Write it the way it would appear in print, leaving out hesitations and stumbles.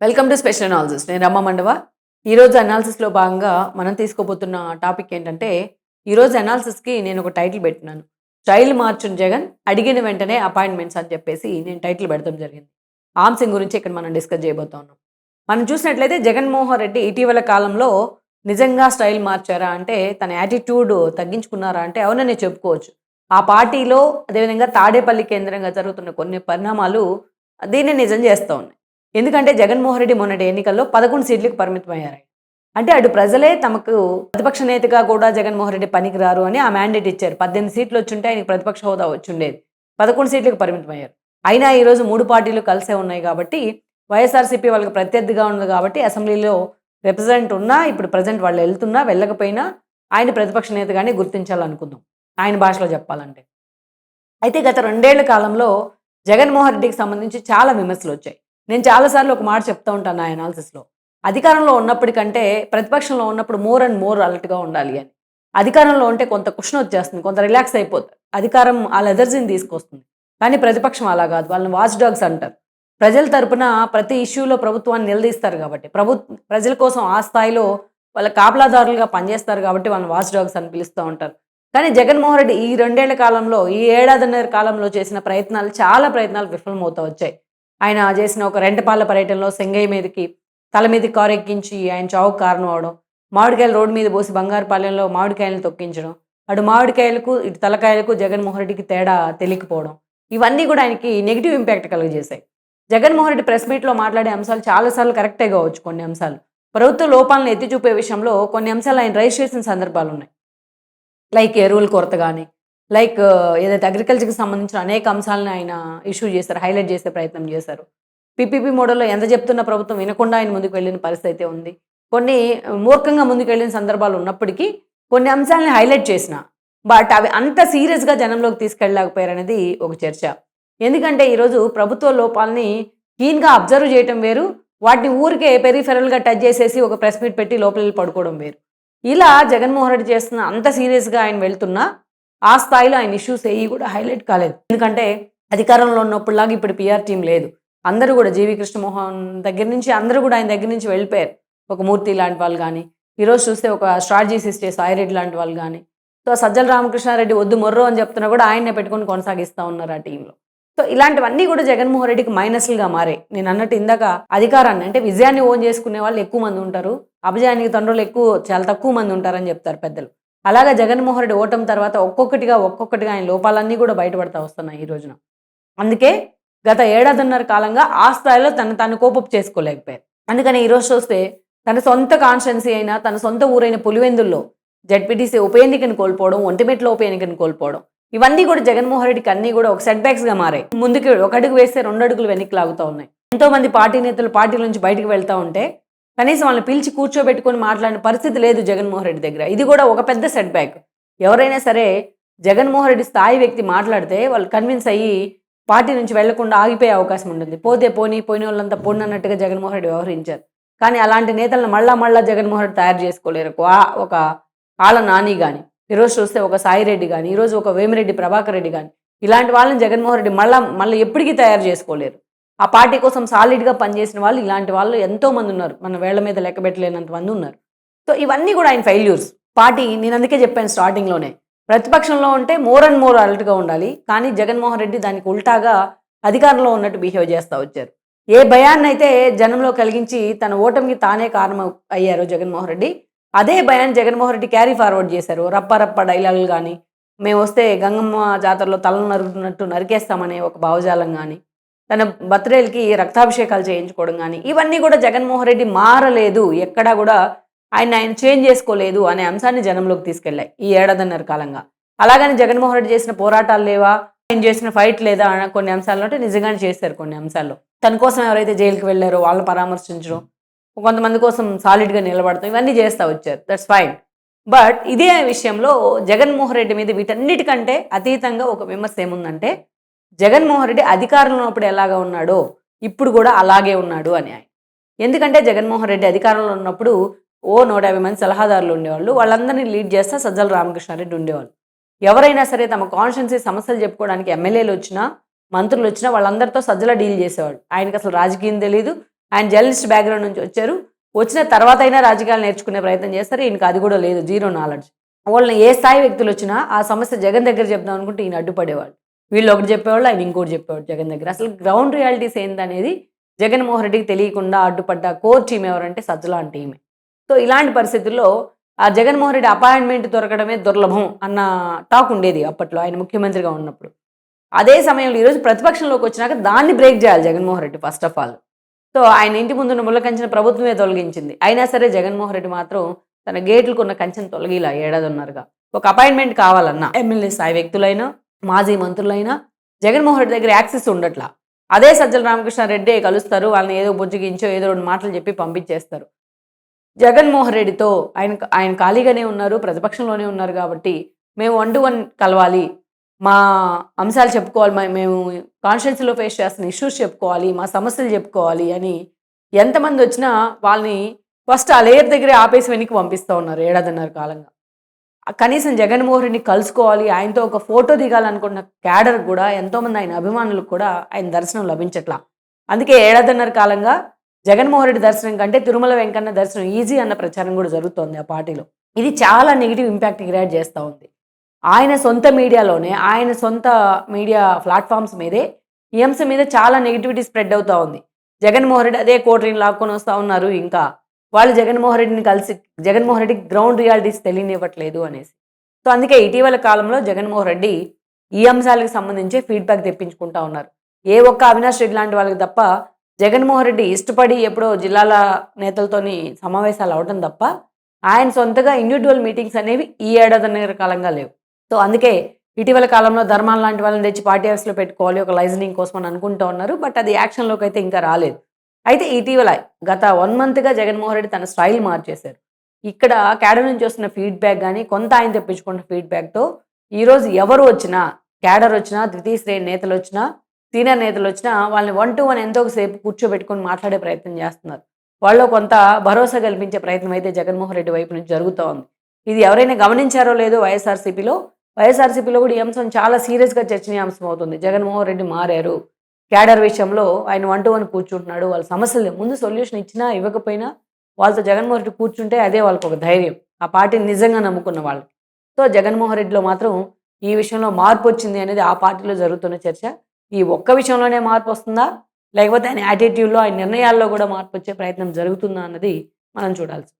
Welcome to special analysis. నేను రమ్మ మండవ. ఈరోజు అనాలిసిస్లో భాగంగా మనం తీసుకోబోతున్న టాపిక్ ఏంటంటే, ఈరోజు అనాలిసిస్కి నేను ఒక టైటిల్ పెట్టినాను. స్టైల్ మార్చున్ జగన్ అడిగిన వెంటనే అపాయింట్మెంట్స్ అని చెప్పేసి నేను టైటిల్ పెడతాం జరిగింది. ఆ అంశం గురించి ఇక్కడ మనం డిస్కస్ చేయబోతా ఉన్నాం. మనం చూసినట్లయితే జగన్మోహన్ రెడ్డి ఇటీవల కాలంలో నిజంగా స్టైల్ మార్చారా అంటే, తన యాటిట్యూడ్ తగ్గించుకున్నారా అంటే అవుననే చెప్పుకోవచ్చు. ఆ పార్టీలో అదేవిధంగా తాడేపల్లి కేంద్రంగా జరుగుతున్న కొన్ని పరిణామాలు దీన్ని నిజం చేస్తూ ఉన్నాయి. ఎందుకంటే జగన్మోహన్ రెడ్డి మొన్నటి ఎన్నికల్లో 11 సీట్లకు పరిమితమయ్యారు. అంటే అటు ప్రజలే తమకు ప్రతిపక్ష నేతగా కూడా జగన్మోహన్ రెడ్డి పనికిరారు అని ఆ మ్యాండేట్ ఇచ్చారు. 18 సీట్లు వచ్చుంటే ఆయనకి ప్రతిపక్ష హోదా వచ్చుండేది. 11 సీట్లకు పరిమితమయ్యారు. అయినా ఈరోజు 3 పార్టీలు కలిసే ఉన్నాయి కాబట్టి, వైఎస్ఆర్సీపీ వాళ్ళకి ప్రత్యర్థిగా ఉంది కాబట్టి అసెంబ్లీలో రిప్రజెంట్ ఉన్నా, ఇప్పుడు ప్రజెంట్ వాళ్ళు వెళ్తున్నా వెళ్ళకపోయినా ఆయన ప్రతిపక్ష నేతగానే గుర్తించాలనుకుందాం ఆయన భాషలో చెప్పాలంటే. అయితే గత 2 ఏళ్ల కాలంలో జగన్మోహన్ రెడ్డికి సంబంధించి చాలా విమర్శలు వచ్చాయి. నేను చాలాసార్లు ఒక మాట చెప్తా ఉంటాను నా అనాలిసిస్‌లో. అధికారంలో ఉన్నప్పటికంటే ప్రతిపక్షంలో ఉన్నప్పుడు మోర్ అండ్ మోర్ అలర్ట్‌గా ఉండాలి అని. అధికారంలో ఉంటే కొంత కుషన్ వచ్చేస్తుంది. కొంత రిలాక్స్ అయిపోతారు. అధికారం ఆ లెథర్జీని తీసుకొస్తుంది. కానీ ప్రతిపక్షం అలా కాదు. వాళ్ళని వాచ్ డాగ్స్ అంటారు. ప్రజల తరపున ప్రతి ఇష్యూలో ప్రభుత్వాన్ని నిలదీస్తారు కాబట్టి, ప్రజల కోసం ఆ స్థాయిలో వాళ్ళ కాపలాదారులుగా పనిచేస్తారు కాబట్టి వాళ్ళని వాచ్ డాగ్స్ అని పిలుస్తూ ఉంటారు. కానీ జగన్మోహన్ రెడ్డి ఈ 2 ఏళ్ల కాలంలో, ఈ ఏడాదిన్నర కాలంలో చేసిన ప్రయత్నాలు చాలా ప్రయత్నాలు విఫలమవుతూ వచ్చాయి. ఆయన చేసిన ఒక రెంటపాల పర్యటనలో సెంగయ్య మీదకి తల మీదకి కారెక్కించి ఆయన చావుకు కారణం అవడం, మామిడికాయలు రోడ్డు మీద పోసి బంగారుపాలెంలో మామిడికాయలను తొక్కించడం, అటు మామిడికాయలకు ఇటు తలకాయలకు జగన్మోహన్ రెడ్డికి తేడా తెలియకపోవడం, ఇవన్నీ కూడా ఆయనకి నెగిటివ్ ఇంపాక్ట్ కలుగజేశాయి. జగన్మోహన్ రెడ్డి ప్రెస్ మీట్లో మాట్లాడే అంశాలు చాలాసార్లు కరెక్టే కావచ్చు. కొన్ని అంశాలు ప్రభుత్వ లోపాలను ఎత్తి చూపే విషయంలో కొన్ని అంశాలు ఆయన రైజ్ చేసిన సందర్భాలు ఉన్నాయి. లైక్ ఎరువుల కొరత కానీ, లైక్ ఏదైతే అగ్రికల్చర్‌కి సంబంధించిన అనేక అంశాలను ఆయన ఇష్యూ చేశారు. హైలైట్ చేసే ప్రయత్నం చేశారు. పీపీపీ మోడల్‌లో ఎంత చెప్తున్న ప్రభుత్వం వినకుండా ఆయన ముందుకు వెళ్ళిన పరిస్థితి అయితే ఉంది. కొన్ని మూర్ఖంగా ముందుకెళ్ళిన సందర్భాలు ఉన్నప్పటికీ కొన్ని అంశాలను హైలైట్ చేసిన. బట్ అవి అంత సీరియస్‌గా జనంలోకి తీసుకెళ్ళలేకపోయారనేది ఒక చర్చ. ఎందుకంటే ఈరోజు ప్రభుత్వ లోపాలని కీన్‌గా అబ్జర్వ్ చేయటం వేరు. వాటిని ఊరికే పెరిఫెరల్‌గా టచ్ చేసేసి ఒక ప్రెస్ మీట్ పెట్టి లోపలెళ్ళి పడుకోవడం వేరు. ఇలా జగన్మోహన్ రెడ్డి చేస్తున్న అంత సీరియస్‌గా ఆయన వెళ్తున్నా, ఆ స్థాయిలో ఆయన ఇష్యూస్ ఏవి కూడా హైలైట్ కాలేదు. ఎందుకంటే అధికారంలో ఉన్నప్పుడులాగా ఇప్పుడు పీఆర్ టీమ్ లేదు. అందరూ కూడా జీవీ కృష్ణమోహన్ దగ్గర నుంచి అందరూ కూడా ఆయన దగ్గర నుంచి వెళ్ళిపోయారు. ఒక మూర్తి లాంటి వాళ్ళు గానీ, ఈరోజు చూస్తే ఒక స్ట్రాటజీస్ ఇచ్చే సాయిరెడ్డి లాంటి వాళ్ళు గానీ, సో సజ్జల రామకృష్ణారెడ్డి వద్దు మొర్రో అని చెప్తున్నా కూడా ఆయన్నే పెట్టుకొని కొనసాగిస్తా ఉన్నారు ఆ టీంలో. సో ఇలాంటివన్నీ కూడా జగన్మోహన్ రెడ్డికి మైనస్లుగా మారాయి. నేను అన్నట్టు ఇందాక అధికారాన్ని అంటే విజయాన్ని ఓన్ చేసుకునే వాళ్ళు ఎక్కువ మంది ఉంటారు. అపజయానికి తండ్రులు చాలా తక్కువ మంది ఉంటారని చెప్తారు పెద్దలు. అలాగా జగన్మోహన్ రెడ్డి ఓటమి తర్వాత ఒక్కొక్కటిగా ఆయన లోపాలన్నీ కూడా బయటపడతా వస్తున్నాయి ఈ రోజున. అందుకే గత ఏడాదిన్నర కాలంగా ఆ స్థాయిలో తను కోపప్ చేసుకోలేకపోయారు. అందుకని ఈరోజు చూస్తే తన సొంత కాన్స్టిట్యున్సీ అయినా, తన సొంత ఊరైన పులివెందుల్లో జెడ్పీటీసీ ఉప ఎన్నికను కోల్పోవడం, ఒంటిమిట్టలో ఉప ఎన్నికను కోల్పోవడం, ఇవన్నీ కూడా జగన్మోహన్ రెడ్డికి అన్నీ కూడా ఒక సెట్ బ్యాక్స్‌గా మారాయి. ముందుకు ఒక అడుగు వేస్తే 2 అడుగులు వెనక్కి లాగుతా ఉన్నాయి. ఎంతోమంది పార్టీ నేతలు పార్టీల నుంచి బయటకు వెళ్తా ఉంటే కనీసం వాళ్ళని పిలిచి కూర్చోబెట్టుకొని మాట్లాడిన పరిస్థితి లేదు జగన్మోహన్ రెడ్డి దగ్గర. ఇది కూడా ఒక పెద్ద సెట్ బ్యాక్. ఎవరైనా సరే జగన్మోహన్ రెడ్డి స్థాయి వ్యక్తి మాట్లాడితే వాళ్ళు కన్విన్స్ అయ్యి పార్టీ నుంచి వెళ్లకుండా ఆగిపోయే అవకాశం ఉంటుంది. పోతే పోనీ, పోయిన వాళ్ళంతా పోనన్నట్టుగా జగన్మోహన్ రెడ్డి వ్యవహరించారు. కానీ అలాంటి నేతలను మళ్ళా జగన్మోహన్ రెడ్డి తయారు చేసుకోలేరు. ఒక ఆళ్ళ నాని గాని, ఈరోజు చూస్తే ఒక సాయిరెడ్డి గాని, ఈరోజు ఒక వేమిరెడ్డి ప్రభాకర్ రెడ్డి గాని, ఇలాంటి వాళ్ళని జగన్మోహన్ రెడ్డి మళ్ళీ ఎప్పటికీ తయారు చేసుకోలేరు. ఆ పార్టీ కోసం సాలిడ్‌గా పనిచేసిన వాళ్ళు ఇలాంటి వాళ్ళు ఎంతోమంది ఉన్నారు. మన వేళ్ల మీద లెక్కబెట్టలేనంత మంది ఉన్నారు. సో ఇవన్నీ కూడా ఆయన ఫెయిల్యూర్స్. పార్టీ నేను అందుకే చెప్పాను స్టార్టింగ్‌లోనే. ప్రతిపక్షంలో ఉంటే మోర్ అండ్ మోర్ అలర్ట్‌గా ఉండాలి. కానీ జగన్మోహన్ రెడ్డి దానికి ఉల్టాగా అధికారంలో ఉన్నట్టు బిహేవ్ చేస్తా వచ్చారు. ఏ భయాన్నైతే జనంలో కలిగించి తన ఓటమికి తానే కారణం అయ్యారో జగన్మోహన్ రెడ్డి, అదే భయాన్ని జగన్మోహన్ రెడ్డి క్యారీ ఫార్వర్డ్ చేశారు. రప్ప రప్ప డైలాగులు గానీ, మేమొస్తే గంగమ్మ జాతరలో తలను నరుకుతున్నట్టు నరికేస్తామనే ఒక భావజాలం గానీ, తన బర్త్‌డేలకి రక్తాభిషేకాలు చేయించుకోవడం గానీ, ఇవన్నీ కూడా జగన్మోహన్ రెడ్డి మారలేదు. ఎక్కడా కూడా ఆయన చేంజ్ చేసుకోలేదు అనే అంశాన్ని జనంలోకి తీసుకెళ్ళాయి ఈ ఏడాదిన్నర కాలంగా. అలాగని జగన్మోహన్ రెడ్డి చేసిన పోరాటాలు లేవా? ఆయన చేసిన ఫైట్ లేదా? అన్న కొన్ని అంశాల్లో అంటే నిజంగానే చేశారు కొన్ని అంశాల్లో. తన కోసం ఎవరైతే జైలుకి వెళ్లారో వాళ్ళని పరామర్శించడం, కొంతమంది కోసం సాలిడ్‌గా నిలబడతాం, ఇవన్నీ చేస్తా వచ్చారు. That's fine. బట్ ఇదే విషయంలో జగన్మోహన్ రెడ్డి మీద వీటన్నిటికంటే అతీతంగా ఒక విమర్శ ఏముందంటే, జగన్మోహన్ రెడ్డి అధికారంలో ఉన్నప్పుడు ఎలాగా ఉన్నాడో ఇప్పుడు కూడా అలాగే ఉన్నాడు అని ఆయన. ఎందుకంటే జగన్మోహన్ రెడ్డి అధికారంలో ఉన్నప్పుడు 150 మంది సలహాదారులు ఉండేవాళ్ళు. వాళ్ళందరినీ లీడ్ చేస్తా సజ్జల రామకృష్ణారెడ్డి ఉండేవాళ్ళు. ఎవరైనా సరే తమ కాన్స్టిట్యున్సీ సమస్యలు చెప్పుకోవడానికి ఎమ్మెల్యేలు వచ్చినా, మంత్రులు వచ్చినా వాళ్ళందరితో సజ్జల డీల్ చేసేవాళ్ళు. ఆయనకి అసలు రాజకీయం తెలీదు. ఆయన జర్నలిస్ట్ బ్యాక్గ్రౌండ్ నుంచి వచ్చారు. వచ్చిన తర్వాత అయినా రాజకీయాలు నేర్చుకునే ప్రయత్నం చేస్తారు. ఈయనకి అది కూడా లేదు, జీరో నాలెడ్జ్. వాళ్ళని ఏ స్థాయి వ్యక్తులు వచ్చినా ఆ సమస్య జగన్ దగ్గర చెప్దాం అనుకుంటే ఈయన అడ్డుపడేవాళ్ళు. వీళ్ళు ఒకటి చెప్పేవాళ్ళు, ఆయన ఇంకోటి చెప్పేవాడు జగన్ దగ్గర. అసలు గ్రౌండ్ రియాలిటీస్ ఏందనేది జగన్మోహన్ రెడ్డికి తెలియకుండా అడ్డుపడ్డ కోర్ టీమ్ ఎవరంటే సజ్జలాంటి టీమే. సో ఇలాంటి పరిస్థితుల్లో ఆ జగన్మోహన్ రెడ్డి అపాయింట్మెంట్ దొరకడమే దుర్లభం అన్న టాక్ ఉండేది అప్పట్లో ఆయన ముఖ్యమంత్రిగా ఉన్నప్పుడు. అదే సమయంలో ఈరోజు ప్రతిపక్షంలోకి వచ్చినాక దాన్ని బ్రేక్ చేయాలి Jaganmohan Reddy first of all. So ఆయన ఇంటి ముందున్న ముళ్ళ కంచెను ప్రభుత్వమే తొలగించింది. అయినా సరే జగన్మోహన్ రెడ్డి మాత్రం తన గేట్లకు ఉన్న కంచెను తొలగిలా ఏడాదిన్నరగా. ఒక అపాయింట్మెంట్ కావాలన్నా ఎమ్మెల్యే స్థాయి వ్యక్తులైనా మాజీ మంత్రులైనా జగన్మోహన్ రెడ్డి దగ్గర యాక్సెస్ ఉండట్లా. అదే సజ్జల రామకృష్ణారెడ్డి కలుస్తారు, వాళ్ళని ఏదో బుజ్జగించో ఏదో రెండు మాటలు చెప్పి పంపించేస్తారు. జగన్మోహన్ రెడ్డితో ఆయన ఆయన ఖాళీగానే ఉన్నారు, ప్రతిపక్షంలోనే ఉన్నారు కాబట్టి మేము 1 to 1 కలవాలి, మా అంశాలు చెప్పుకోవాలి, మేము కాన్స్టిట్యున్సీలో ఫేస్ చేస్తున్న ఇష్యూస్ చెప్పుకోవాలి, మా సమస్యలు చెప్పుకోవాలి అని ఎంతమంది వచ్చినా వాళ్ళని ఫస్ట్ ఆ లేయర్ దగ్గరే ఆపేసి వెనక్కి పంపిస్తూ ఉన్నారు ఏడాదిన్నర కాలంగా. కనీసం జగన్మోహన్ రెడ్డిని కలుసుకోవాలి, ఆయనతో ఒక ఫోటో దిగాలనుకున్న క్యాడర్ కూడా, ఎంతోమంది ఆయన అభిమానులకు కూడా ఆయన దర్శనం లభించట్లా. అందుకే ఏడాదిన్నర కాలంగా జగన్మోహన్ రెడ్డి దర్శనం కంటే తిరుమల వెంకన్న దర్శనం ఈజీ అన్న ప్రచారం కూడా జరుగుతోంది ఆ పార్టీలో. ఇది చాలా నెగిటివ్ ఇంపాక్ట్ క్రియేట్ చేస్తూ ఉంది. ఆయన సొంత మీడియాలోనే, ఆయన సొంత మీడియా ప్లాట్ఫామ్స్ మీదే ఈ అంశం మీద చాలా నెగిటివిటీ స్ప్రెడ్ అవుతూ ఉంది. జగన్మోహన్ రెడ్డి అదే కోటరీని లాక్కొని వస్తూ ఉన్నారు. ఇంకా వాళ్ళు జగన్మోహన్ రెడ్డిని కలిసి జగన్మోహన్ రెడ్డికి గ్రౌండ్ రియాలిటీస్ తెలియనివ్వట్లేదు అనేసి. సో అందుకే ఇటీవల కాలంలో జగన్మోహన్ రెడ్డి ఈ అంశాలకు సంబంధించి ఫీడ్బ్యాక్ తెప్పించుకుంటా ఉన్నారు. ఏ ఒక్క అవినాష్ రెడ్డి లాంటి వాళ్ళకి తప్ప జగన్మోహన్ రెడ్డి ఇష్టపడి ఎప్పుడో జిల్లాల నేతలతోని సమావేశాలు అవడం తప్ప ఆయన సొంతగా ఇండివిజువల్ మీటింగ్స్ అనేవి ఈ ఏడాదిన్నర కాలంగా లేవు. సో అందుకే ఇటీవల కాలంలో ధర్మాలు లాంటి వాళ్ళని తెచ్చి పార్టీ ఆఫీస్లో పెట్టుకోవాలి ఒక లైజనింగ్ కోసం అని అనుకుంటూ ఉన్నారు. బట్ అది యాక్షన్లోకి అయితే ఇంకా రాలేదు. అయితే ఇటీవల గత 1 monthగా జగన్మోహన్ రెడ్డి తన స్టైల్ మార్చేశారు. ఇక్కడ క్యాడర్ నుంచి వస్తున్న ఫీడ్బ్యాక్ కానీ కొంత ఆయన తెప్పించుకున్న ఫీడ్బ్యాక్తో ఈరోజు ఎవరు వచ్చినా, క్యాడర్ వచ్చినా, ద్వితీయ శ్రేణి నేతలు వచ్చినా, సీనియర్ నేతలు వచ్చినా వాళ్ళని 1 to 1 ఎంతో సేపు కూర్చోబెట్టుకొని మాట్లాడే ప్రయత్నం చేస్తున్నారు. వాళ్ళు కొంత భరోసా కల్పించే ప్రయత్నం అయితే జగన్మోహన్ రెడ్డి వైపు నుంచి జరుగుతూ ఉంది. ఇది ఎవరైనా గమనించారో లేదో వైఎస్ఆర్సీపీలో కూడా ఈ అంశం చాలా సీరియస్గా చర్చనీయాంశం అవుతుంది. జగన్మోహన్ రెడ్డి మారారు, క్యాడర్ విషయంలో ఆయన 1 to 1 కూర్చుంటున్నాడు, వాళ్ళ సమస్యలు ముందు సొల్యూషన్ ఇచ్చినా ఇవ్వకపోయినా వాళ్ళతో జగన్మోహన్ రెడ్డి కూర్చుంటే అదే వాళ్ళకి ఒక ధైర్యం, ఆ పార్టీని నిజంగా నమ్ముకున్న వాళ్ళకి. సో జగన్మోహన్ రెడ్డిలో మాత్రం ఈ విషయంలో మార్పు వచ్చింది అనేది ఆ పార్టీలో జరుగుతున్న చర్చ. ఈ ఒక్క విషయంలోనే మార్పు వస్తుందా, లేకపోతే ఆయన యాటిట్యూడ్లో, ఆయన నిర్ణయాల్లో కూడా మార్పు వచ్చే ప్రయత్నం జరుగుతుందా అన్నది మనం చూడాల్సి.